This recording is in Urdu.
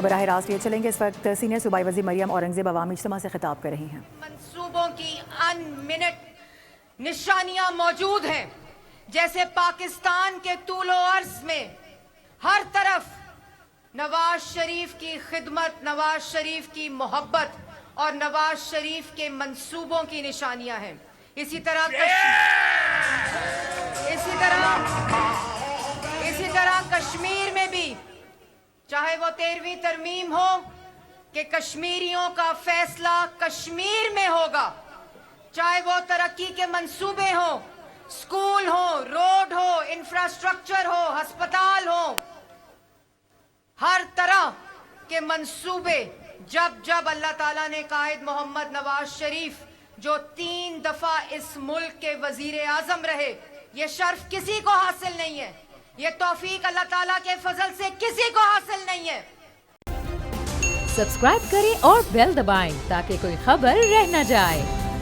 براہ راست یہ چلیں گے. اس وقت سینئر صوبائی وزیر مریم اورنگزیب عوامی اجتماع سے خطاب کر رہی ہیں. منصوبوں کی ان منٹ نشانیاں موجود ہیں، جیسے پاکستان کے طول و عرض میں ہر طرف نواز شریف کی خدمت، نواز شریف کی محبت اور نواز شریف کے منصوبوں کی نشانیاں ہیں. اسی طرح کشمیر میں بھی، چاہے وہ 13ویں ترمیم ہو کہ کشمیریوں کا فیصلہ کشمیر میں ہوگا، چاہے وہ ترقی کے منصوبے ہوں، سکول ہو، روڈ ہو، انفراسٹرکچر ہو، ہسپتال ہو، ہر طرح کے منصوبے جب اللہ تعالیٰ نے قائد محمد نواز شریف جو 3 دفعہ اس ملک کے وزیر اعظم رہے، یہ شرف کسی کو حاصل نہیں ہے، یہ توفیق اللہ تعالیٰ کے فضل سے کسی کو حاصل نہیں ہے. سبسکرائب کریں اور بیل دبائیں تاکہ کوئی خبر رہ نہ جائے.